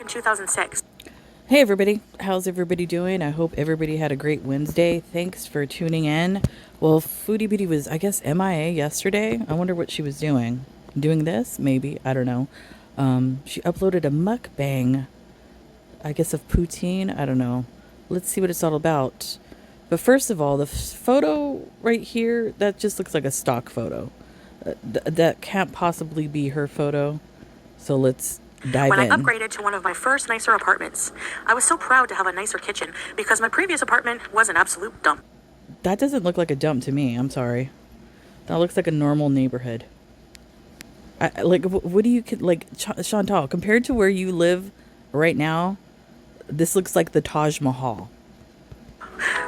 in 2006. Hey everybody, how's everybody doing? I hope everybody had a great Wednesday. Thanks for tuning in. Well, Foodie Beauty was, I guess, MIA yesterday. I wonder what she was doing. Doing this? Maybe. I don't know. She uploaded a mukbang, I guess, of Poutine. I don't know. Let's see what it's all about. But first of all, the photo right here, that just looks like a stock photo. That can't possibly be her photo. So let's dive When in. I upgraded to one of my first nicer apartments, I was so proud to have a nicer kitchen because my previous apartment was an absolute dump. That doesn't look like a dump to me. I'm sorry. That looks like a normal neighborhood. What do you like, Chantal? Compared to where you live right now, this looks like the Taj Mahal.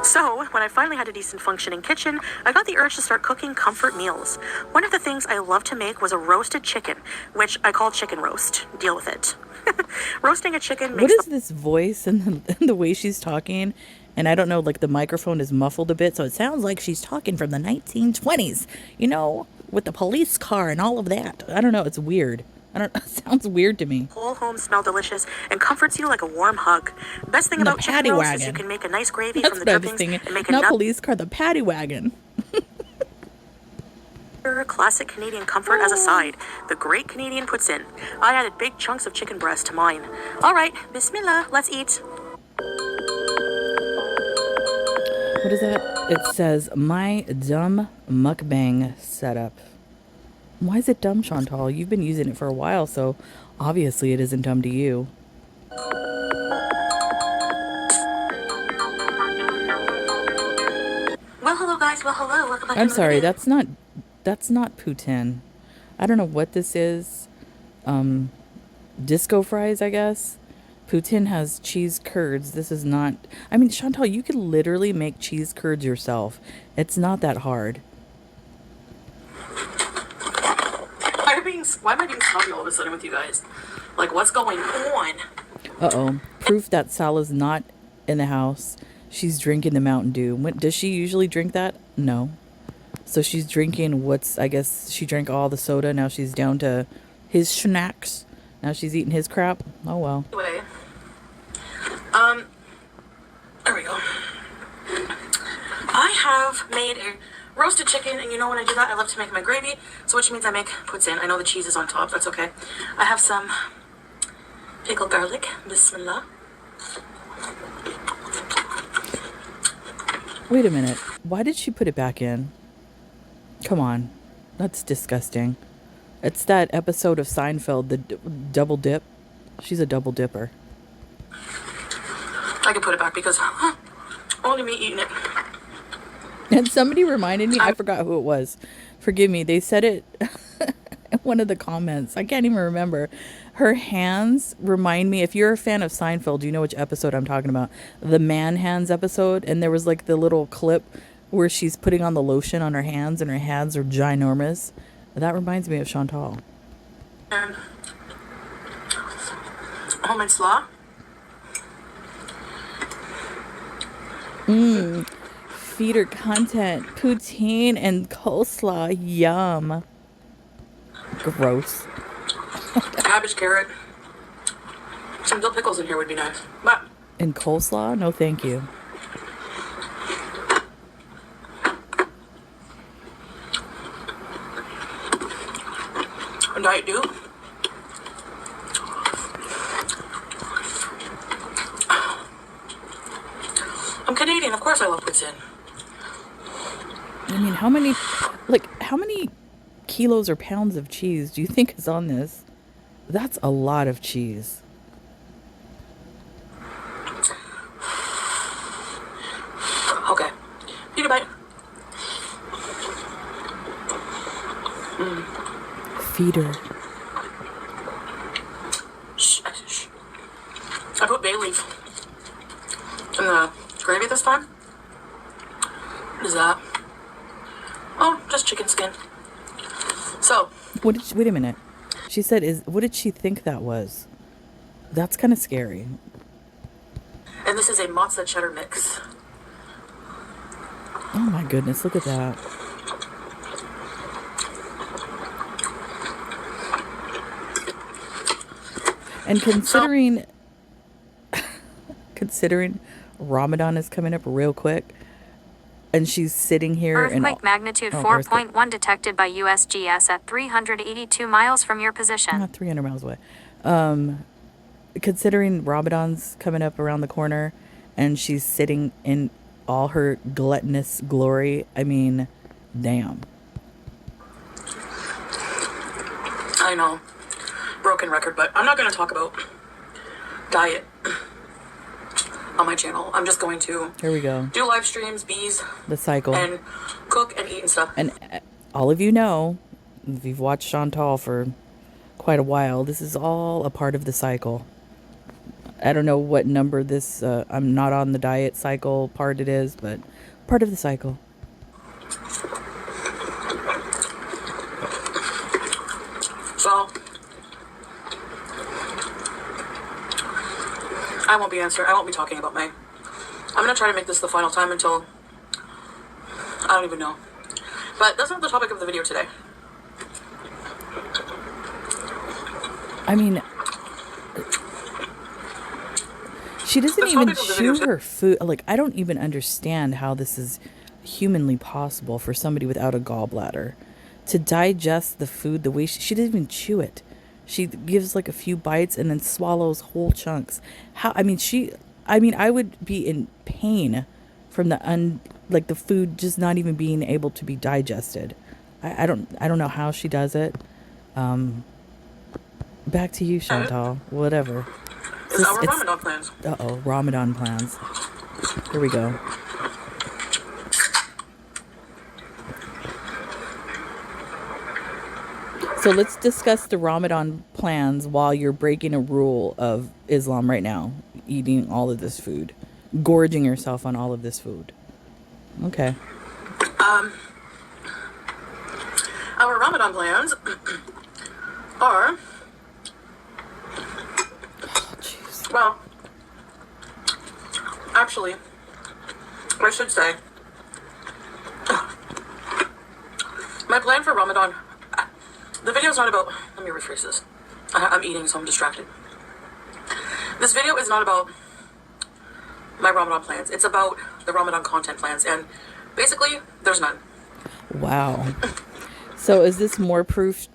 So, when I finally had a decent functioning kitchen, I got the urge to start cooking comfort meals. One of the things I loved to make was a roasted chicken, which I call chicken roast. Deal with it. Roasting a chicken makes What is this voice and the way she's talking? And I don't know, like the microphone is muffled a bit, so it sounds like she's talking from the 1920s, you know, with the police car and all of that. I don't know, it's weird. It sounds weird to me. whole home smell delicious and comforts you like a warm hug. Best thing about chicken roast is you can make a nice gravy That's from the what I was drippings thinking. and make a Not police car, the paddy wagon. classic Canadian comfort as a side. The great Canadian puts in. I added big chunks of chicken breast to mine. All right, bismillah, let's eat. What is that? It says, my dumb mukbang setup. Why is it dumb, Chantal? You've been using it for a while, so obviously it isn't dumb to you. Well, hello guys. Well, hello. Welcome back. I'm sorry, that's not Poutine. I don't know what this is. Disco fries, I guess. Poutine has cheese curds. This is not... I mean, Chantal, you could literally make cheese curds yourself. It's not that hard. Why am I being snobby all of a sudden with you guys? Like, what's going on? Uh-oh. Proof that Salah's not in the house. She's drinking the Mountain Dew. Does she usually drink that? No. So she's drinking I guess she drank all the soda. Now she's down to his snacks. Now she's eating his crap. Oh, well. Anyway, there we go. I have made a roasted chicken, and you know when I do that, I love to make my gravy, so which means I make Poutine. I know the cheese is on top, that's okay. I have some pickled garlic, bismillah. Wait a minute. Why did she put it back in? Come on. That's disgusting. It's that episode of Seinfeld, the double dip. She's a double dipper. I can put it back because only me eating it. And somebody reminded me, I forgot who it was. Forgive me. They said it in one of the comments. I can't even remember. Her hands remind me, if you're a fan of Seinfeld, you know which episode I'm talking about. The man hands episode. And there was like the little clip where she's putting on the lotion on her hands and her hands are ginormous. That reminds me of Chantal. And homemade slaw. Feeder content, poutine and coleslaw. Yum. Gross. Cabbage, carrot. Some dill pickles in here would be nice. But And coleslaw? No, thank you. a Diet Dew. I'm Canadian, of course I love Poutine. I mean, how many kilos or pounds of cheese do you think is on this? That's a lot of cheese. Okay. Eat a bite. Feeder. Shh. I put bay leaf in the gravy this time. What is that? Oh, just chicken skin. So. Wait a minute. She said, what did she think that was? That's kind of scary. And this is a mozza cheddar mix. Oh my goodness, look at that. And considering considering Ramadan is coming up real quick, and she's sitting here in Earthquake magnitude earthquake. 4.1 detected by USGS at 382 miles from your position. Not 300 miles away. Considering Ramadan's coming up around the corner, and she's sitting in all her gluttonous glory, I mean, damn. I know, broken record, but I'm not going to talk about diet on my channel. I'm just going to Here we go. do live streams, bees, The cycle. and cook and eat and stuff. And all of you know, if you've watched Chantal for quite a while, this is all a part of the cycle. I don't know what number this, I'm not on the diet cycle part it is, but part of the cycle. So, I won't be talking about May. I'm going to try to make this the final time until, I don't even know. But that's not the topic of the video today. I mean, she doesn't even chew her food. Like, I don't even understand how this is humanly possible for somebody without a gallbladder to digest the food the way she doesn't even chew it. She gives like a few bites and then swallows whole chunks. I would be in pain from the food just not even being able to be digested. I don't know how she does it. Back to you, Chantal. Whatever. It's our Ramadan plans. Ramadan plans. Here we go. So let's discuss the Ramadan plans while you're breaking a rule of Islam right now. Eating all of this food. Gorging yourself on all of this food. Okay. Our Ramadan plans are... Well, actually, I should say, my plan for Ramadan, the video's not about, let me rephrase this. I'm eating, so I'm distracted. This video is not about my Ramadan plans. It's about the Ramadan content plans, and basically, there's none. Wow. So is this more proof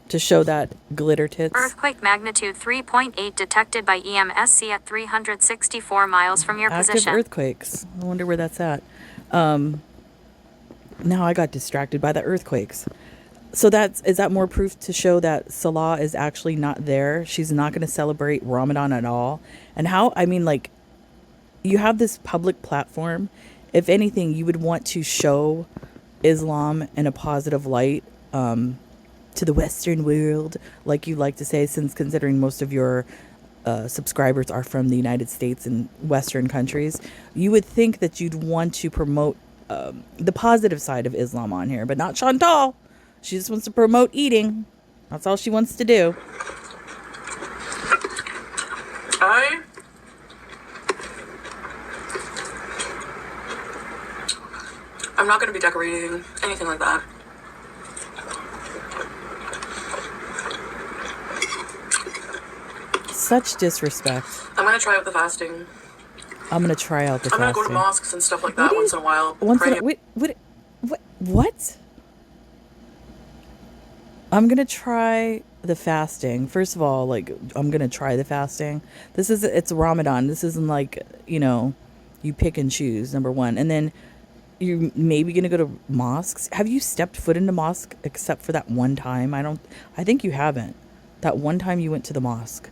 to show that glitter tits? Earthquake magnitude 3.8 detected by EMSC at 364 miles from your Active position. earthquakes. I wonder where that's at. Now I got distracted by the earthquakes. So is that more proof to show that Salah is actually not there? She's not going to celebrate Ramadan at all? And how, you have this public platform. If anything, you would want to show Islam in a positive light to the Western world, like you like to say, since considering most of your subscribers are from the United States and Western countries. You would think that you'd want to promote the positive side of Islam on here, but not Chantal. She just wants to promote eating. That's all she wants to do. I'm not going to be decorating, anything like that. Such disrespect. I'm going to try out the fasting. I'm going to try out the fasting. I'm going to go to mosques and stuff like that once in a while. What? I'm going to try the fasting. First of all, I'm going to try the fasting. It's Ramadan. This isn't you pick and choose, number one. And then you're maybe going to go to mosques. Have you stepped foot into mosque except for that one time? I think you haven't. That one time you went to the mosque.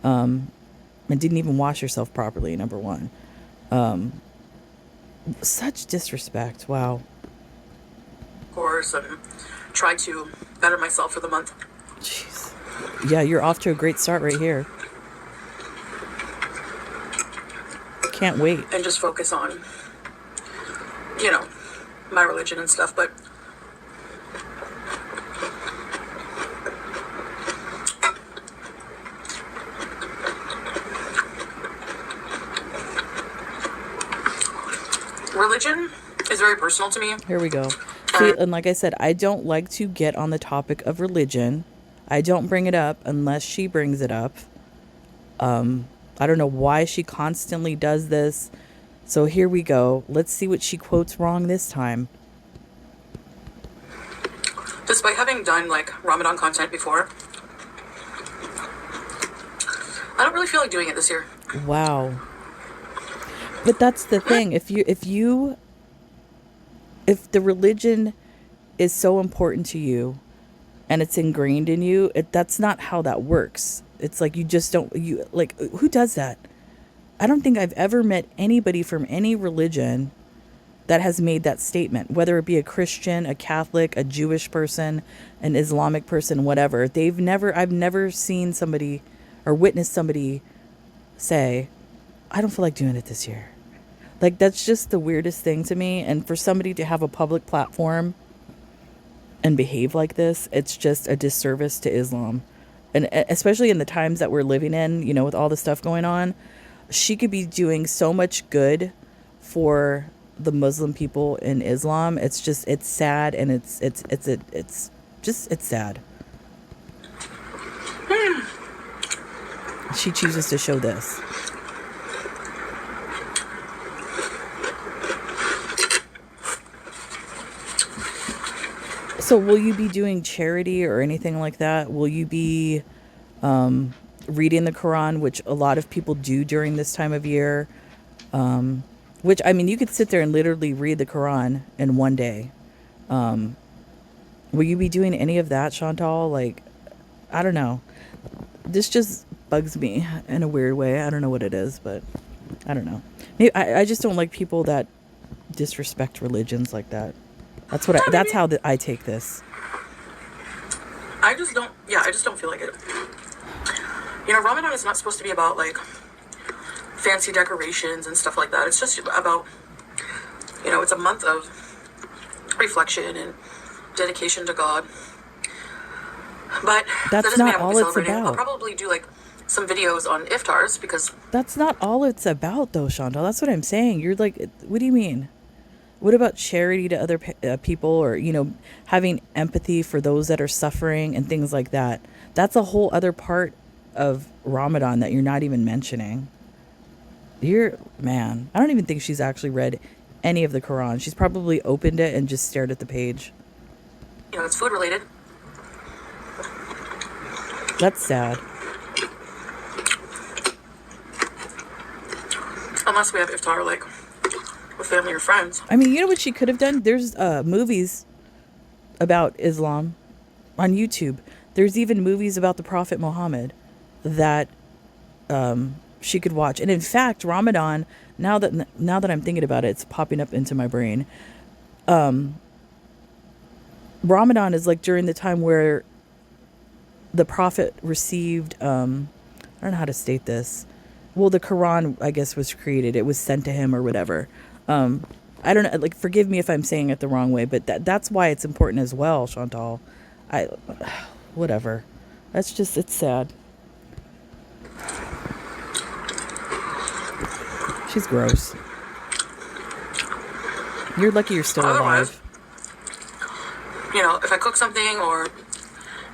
And didn't even wash yourself properly, number one. Such disrespect. Wow. Course, and try to better myself for the month. Jeez. Yeah, you're off to a great start right here. Can't wait. And just focus on, my religion and stuff, but religion is very personal to me. Here we go. See, and like I said, I don't like to get on the topic of religion. I don't bring it up unless she brings it up. I don't know why she constantly does this. So here we go. Let's see what she quotes wrong this time. Despite having done like Ramadan content before, I don't really feel like doing it this year. Wow. But that's the thing. If the religion is so important to you and it's ingrained in you, that's not how that works. It's like who does that? I don't think I've ever met anybody from any religion that has made that statement, whether it be a Christian, a Catholic, a Jewish person, an Islamic person, whatever. I've never seen somebody or witnessed somebody say, I don't feel like doing it this year. Like, that's just the weirdest thing to me. And for somebody to have a public platform and behave like this, it's just a disservice to Islam. And especially in the times that we're living in, with all the stuff going on, she could be doing so much good for the Muslim people in Islam. It's sad, and it's sad. She chooses to show this. So will you be doing charity or anything like that? Will you be reading the Quran, which a lot of people do during this time of year? Which, I mean, you could sit there and literally read the Quran in one day. Will you be doing any of that, Chantal? Like, I don't know. This just bugs me in a weird way. I don't know what it is, but I don't know. Maybe, I just don't like people that disrespect religions like that. That's how I take this. I just don't feel like it. Ramadan is not supposed to be about like fancy decorations and stuff like that. It's just about, it's a month of reflection and dedication to God. But that doesn't mean I won't be celebrating. I'll probably do like some videos on iftars because that's not all it's about, though, Chantal. That's what I'm saying. You're like, what do you mean? What about charity to other people, or, having empathy for those that are suffering and things like that? That's a whole other part of Ramadan that you're not even mentioning. I don't even think she's actually read any of the Quran. She's probably opened it and just stared at the page. It's food related. That's sad. Unless we have iftar, like, with family or friends. I mean, you know what she could have done? There's movies about Islam on YouTube. There's even movies about the Prophet Muhammad that she could watch. And in fact, Ramadan, now that I'm thinking about it, it's popping up into my brain. Ramadan is like during the time where the Prophet received, I don't know how to state this. Well, the Quran, I guess, was created. It was sent to him or whatever. I don't know, like, forgive me if I'm saying it the wrong way, but that's why it's important as well, Chantal. Whatever. It's sad. She's gross. You're lucky you're still alive. If I cook something or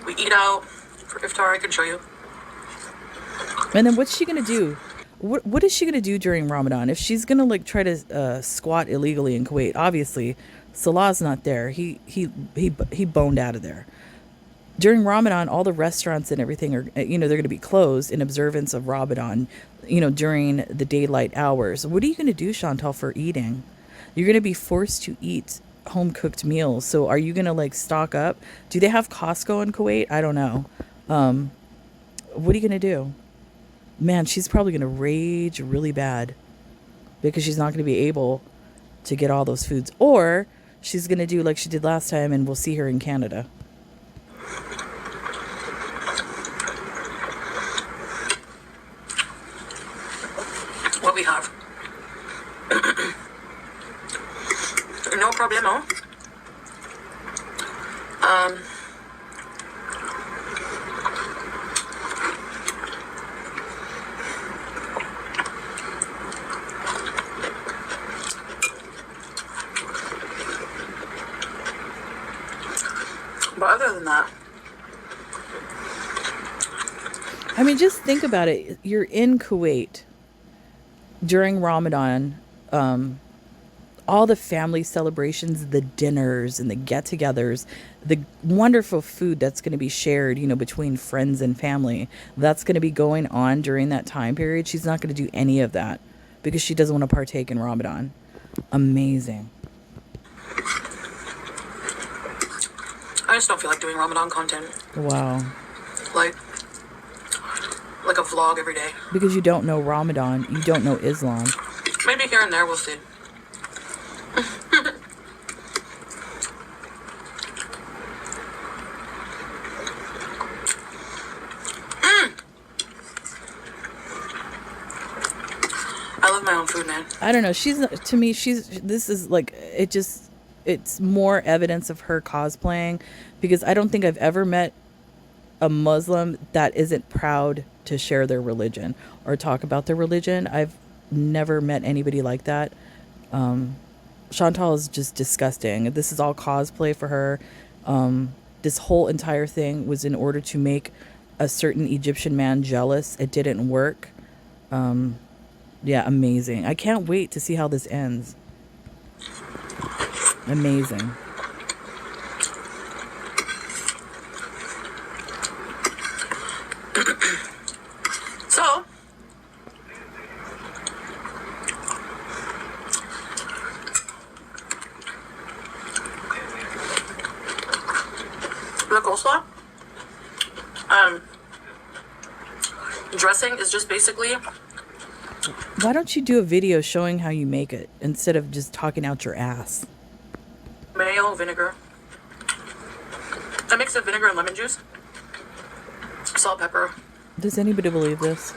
we eat out for iftar, I can show you. And then what's she going to do? What is she going to do during Ramadan? If she's going to like try to squat illegally in Kuwait, obviously Salah's not there. He boned out of there. During Ramadan, all the restaurants and everything are, they're going to be closed in observance of Ramadan, during the daylight hours. What are you going to do, Chantal, for eating? You're going to be forced to eat home-cooked meals. So are you going to like stock up? Do they have Costco in Kuwait? I don't know. What are you going to do? Man, she's probably going to rage really bad because she's not going to be able to get all those foods. Or she's going to do like she did last time and we'll see her in Canada. What we have. No problemo. But other than that, I mean, just think about it. You're in Kuwait during Ramadan, all the family celebrations, the dinners and the get togethers, the wonderful food that's going to be shared, between friends and family, that's going to be going on during that time period. She's not going to do any of that because she doesn't want to partake in Ramadan. Amazing. I just don't feel like doing Ramadan content. Wow. Like a vlog every day. Because you don't know Ramadan, you don't know Islam. Maybe here and there, we'll see. I love my own food, man. I don't know. This is like, it's more evidence of her cosplaying because I don't think I've ever met a Muslim that isn't proud to share their religion or talk about their religion. I've never met anybody like that. Chantal is just disgusting. This is all cosplay for her. This whole entire thing was in order to make a certain Egyptian man jealous. It didn't work. Yeah, amazing. I can't wait to see how this ends. Amazing. So, the coleslaw, dressing is just basically Why don't you do a video showing how you make it instead of just talking out your ass? mayo, vinegar, a mix of vinegar and lemon juice, salt, pepper, Does anybody believe this?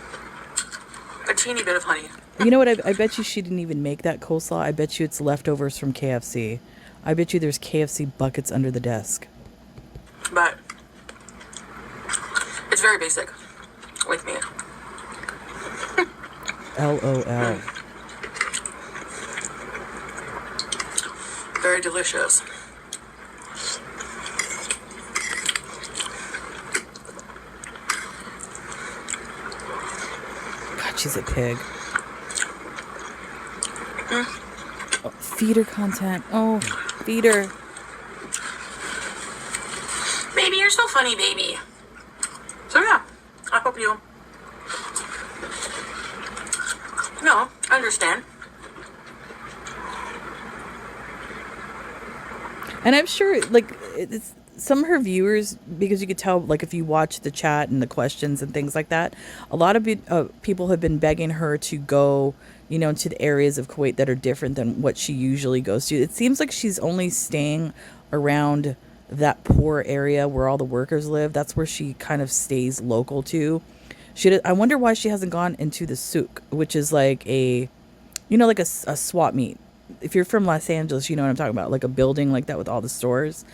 a teeny bit of honey. You know what? I bet you she didn't even make that coleslaw. I bet you it's leftovers from KFC. I bet you there's KFC buckets under the desk. But it's very basic with me. LOL. Very delicious. God, she's a pig. Oh, feeder content. Oh, feeder. Baby, you're so funny, baby. So yeah, I hope you... No, I understand. And I'm sure, like, it's some of her viewers, because you could tell, like, if you watch the chat and the questions and things like that, a lot of people have been begging her to go, to the areas of Kuwait that are different than what she usually goes to. It seems like she's only staying around that poor area where all the workers live. That's where she kind of stays local to. I wonder why she hasn't gone into the souk, which is like like a swap meet. If you're from Los Angeles, you know what I'm talking about, like a building like that with all the stores.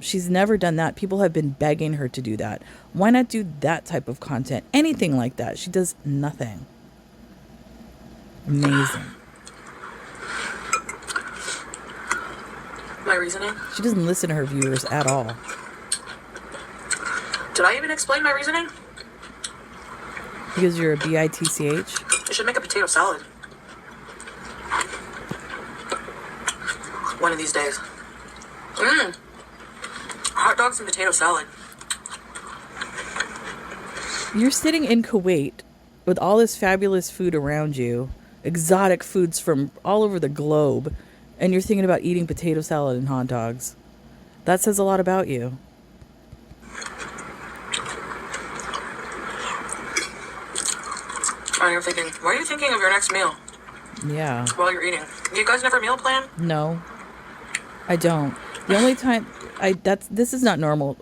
She's never done that. People have been begging her to do that. Why not do that type of content? Anything like that. She does nothing. Amazing. My reasoning? She doesn't listen to her viewers at all. Did I even explain my reasoning? Because you're a bitch. I should make a potato salad. One of these days. Hot dogs and potato salad. You're sitting in Kuwait with all this fabulous food around you, exotic foods from all over the globe, and you're thinking about eating potato salad and hot dogs. That says a lot about you. And you're thinking, what are you thinking of your next meal Yeah. while you're eating? You guys never meal plan? No, I don't. The only time this is not normal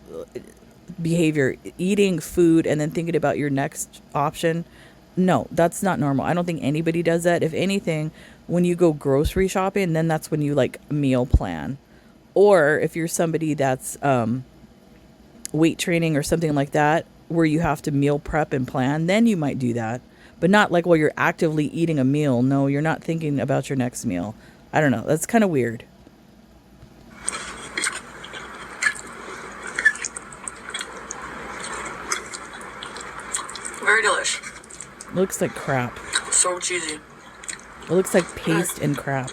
behavior. Eating food and then thinking about your next option. No, that's not normal. I don't think anybody does that. If anything, when you go grocery shopping, then that's when you like meal plan. Or if you're somebody that's weight training or something like that, where you have to meal prep and plan, then you might do that. But not like while you're actively eating a meal. No, you're not thinking about your next meal. I don't know. That's kind of weird. Looks like crap. So cheesy. It looks like paste and crap.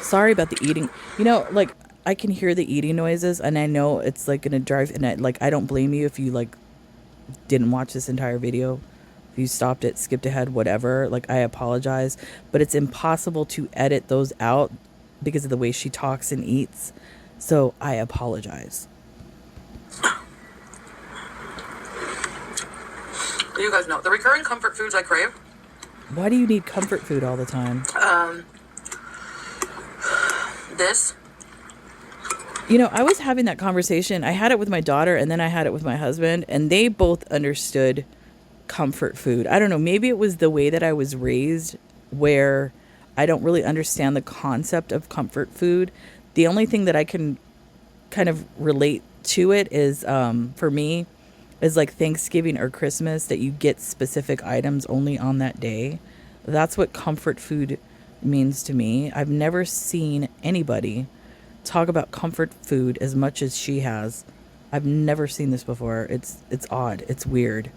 Sorry about the eating. You know, like, I can hear the eating noises, and I know it's, like, gonna drive... And, I don't blame you if you, like, didn't watch this entire video. If you stopped it, skipped ahead, whatever. Like, I apologize. But it's impossible to edit those out because of the way she talks and eats. So, I apologize. You guys know the recurring comfort foods I crave. Why do you need comfort food all the time? This. You know, I was having that conversation. I had it with my daughter, and then I had it with my husband, and they both understood comfort food. I don't know, maybe it was the way that I was raised, where I don't really understand the concept of comfort food. The only thing that I can kind of relate to it is, for me, is like Thanksgiving or Christmas, that you get specific items only on that day. That's what comfort food means to me. I've never seen anybody talk about comfort food as much as she has. I've never seen this before. It's odd. It's weird.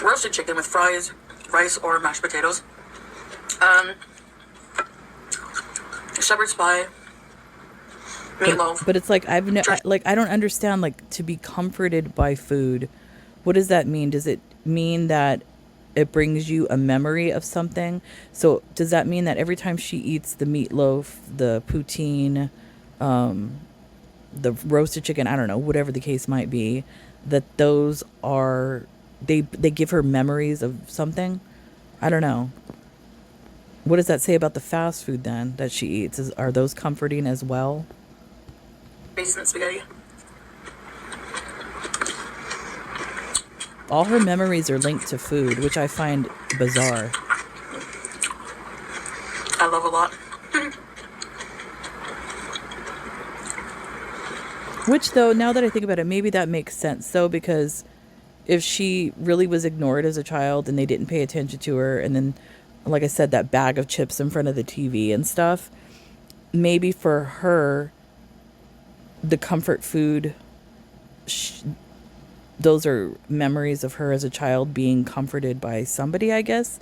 Roasted chicken with fries, rice, or mashed potatoes. Shepherd's pie. Meatloaf. But it's like I don't understand, like, to be comforted by food. What does that mean? Does it mean that it brings you a memory of something? So does that mean that every time she eats the meatloaf, the poutine, the roasted chicken, I don't know, whatever the case might be, that those are, they give her memories of something? I don't know. What does that say about the fast food then that she eats? Are those comforting as well? Basement spaghetti. All her memories are linked to food, which I find bizarre. I love a lot. Which, though, now that I think about it, maybe that makes sense, though, because if she really was ignored as a child and they didn't pay attention to her, and then, like I said, that bag of chips in front of the TV and stuff, maybe for her, the comfort food, those are memories of her as a child being comforted by somebody, I guess.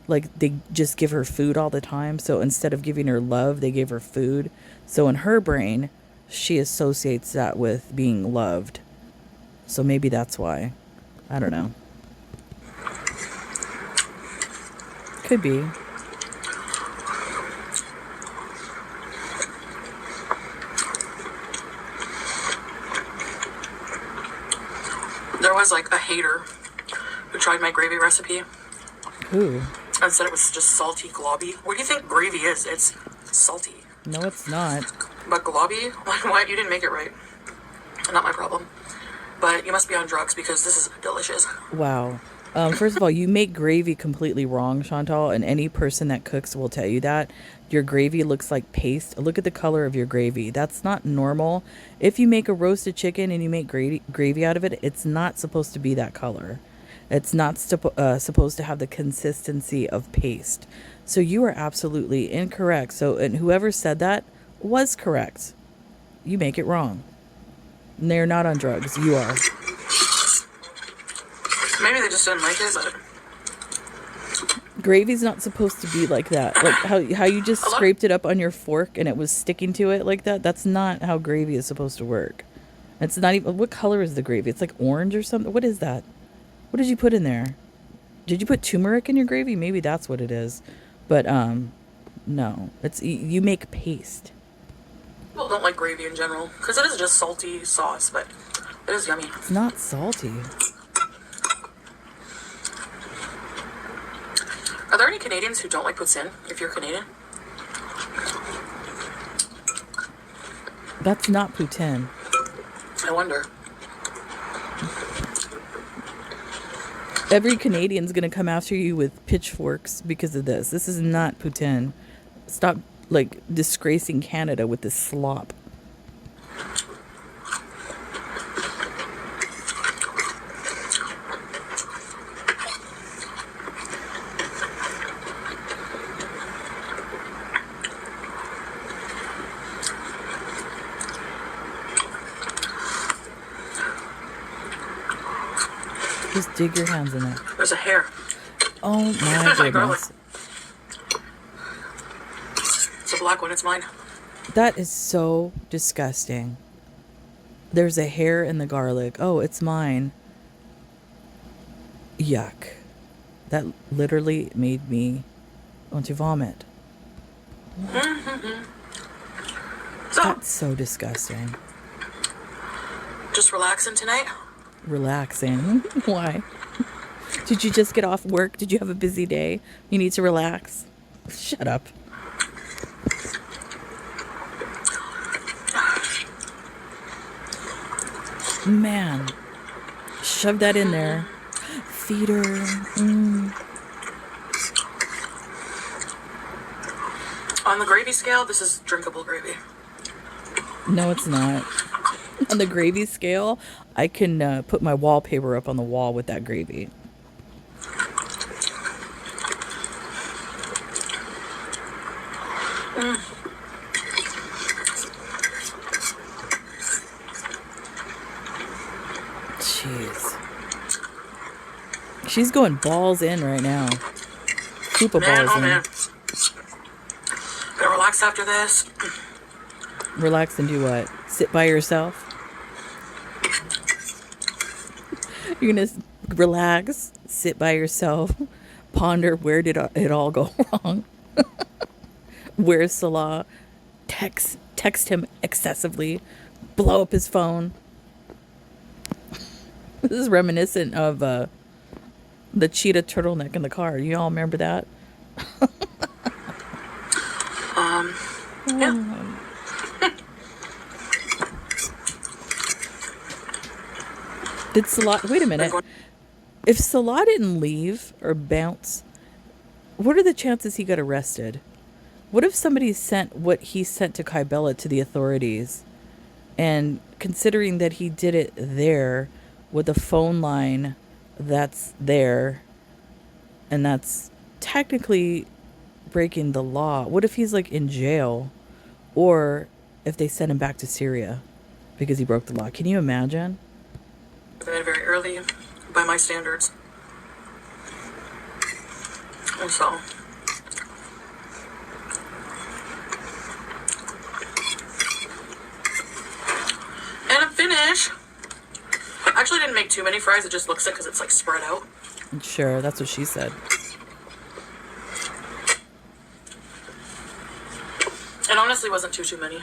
Like, they just give her food all the time. So instead of giving her love, they gave her food. So in her brain, she associates that with being loved. So maybe that's why. I don't know. Could be. There was like a hater who tried my gravy recipe Who? and said it was just salty globby. What do you think gravy is? It's salty. No, it's not. But globby? Why? You didn't make it right. Not my problem. But you must be on drugs because this is delicious. Wow. First of all, you make gravy completely wrong, Chantal, and any person that cooks will tell you that. Your gravy looks like paste. Look at the color of your gravy. That's not normal. If you make a roasted chicken and you make gravy out of it, it's not supposed to be that color. It's not supposed to have the consistency of paste. So you are absolutely incorrect. So, and whoever said that was correct. You make it wrong. And they're not on drugs. You are. Maybe they just didn't like it, but Gravy's not supposed to be like that. Like how you just scraped it up on your fork and it was sticking to it like that. That's not how gravy is supposed to work. It's not even... What color is the gravy? It's like orange or something. What is that? What did you put in there? Did you put turmeric in your gravy? Maybe that's what it is. But no. It's... You make paste. people don't like gravy in general because it is just salty sauce, but it is yummy. It's not salty. Are there any Canadians who don't like poutine, if you're Canadian? That's not poutine. I wonder. Every Canadian's going to come after you with pitchforks because of this. This is not poutine. Stop, like, disgracing Canada with this slop. Just dig your hands in there. There's a hair. Oh my My garlic. goodness. It's a black one. It's mine. That is so disgusting. There's a hair in the garlic. Oh, it's mine. Yuck. That literally made me want to vomit. So, That's so disgusting. just relaxing tonight. Relaxing. Why? Did you just get off work? Did you have a busy day? You need to relax? Shut up. Man. Shove that in there. Feed her. On the gravy scale, this is drinkable gravy. No, it's not. On the gravy scale, I can put my wallpaper up on the wall with that gravy. Jeez. She's going balls in right now. Super Man, balls oh in. man. Gonna relax after this. Relax and do what? Sit by yourself? You're gonna relax, sit by yourself, ponder where did it all go wrong? Where's Salah? Text him excessively, blow up his phone. This is reminiscent of the cheetah turtleneck in the car. You all remember that? Yeah. Did Salah... Wait a minute. If Salah didn't leave or bounce, what are the chances he got arrested? What if somebody sent what he sent to Kybella to the authorities? And considering that he did it there with a phone line that's there, and that's technically breaking the law. What if he's like in jail? Or if they send him back to Syria because he broke the law? Can you imagine? Very early by my standards. And so, and I'm finished. I actually didn't make too many fries. It just looks like because it's like spread out. Sure, that's what she said. And honestly, wasn't too many.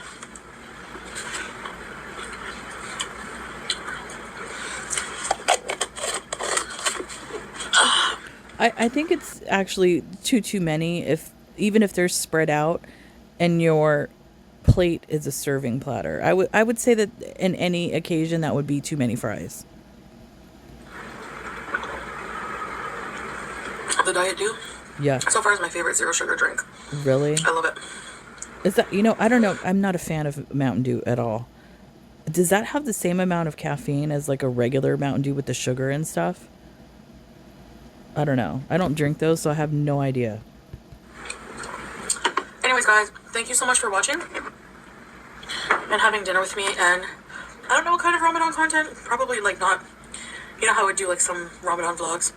I think it's actually too many, even if they're spread out and your plate is a serving platter. I would say that in any occasion that would be too many fries. The Diet Dew. Yeah. So far is my favorite zero sugar drink. Really? I love it. Is that, I don't know. I'm not a fan of Mountain Dew at all. Does that have the same amount of caffeine as like a regular Mountain Dew with the sugar and stuff? I don't know. I don't drink those, so I have no idea. Anyways, guys, thank you so much for watching and having dinner with me. And I don't know what kind of Ramadan content. Probably like not, you know how I would do like some Ramadan vlogs.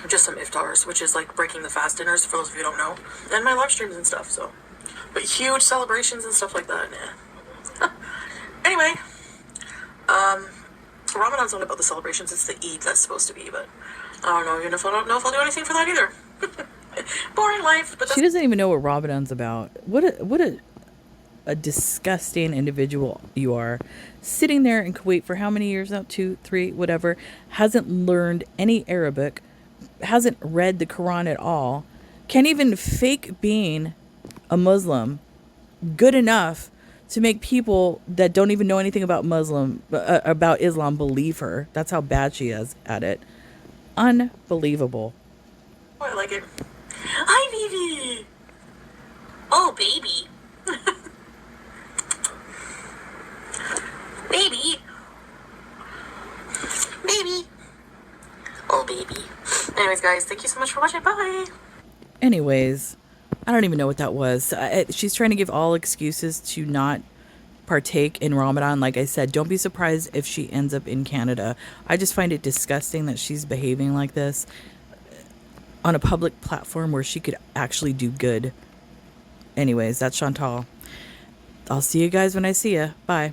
Just some iftars, which is like breaking the fast dinners for those of you who don't know. And my live streams and stuff, so. But huge celebrations and stuff like that, yeah. Anyway, Ramadan's not about the celebrations, it's the Eid that's supposed to be, but I don't know, even if I don't know if I'll do anything for that either. Boring life, but that's... She doesn't even know what Ramadan's about. What a disgusting individual you are. Sitting there in Kuwait for how many years now? 2, 3, whatever. Hasn't learned any Arabic. Hasn't read the Quran at all. Can't even fake being a Muslim good enough to make people that don't even know anything about about Islam believe her. That's how bad she is at it. Unbelievable. Oh, I like it. Hi, baby. Oh, baby. Baby. Baby. Oh, baby. Anyways, guys, thank you so much for watching. Bye. Anyways, I don't even know what that was. She's trying to give all excuses to not partake in Ramadan. Like I said, don't be surprised if she ends up in Canada. I just find it disgusting that she's behaving like this on a public platform where she could actually do good. Anyways, that's Chantal. I'll see you guys when I see you. Bye.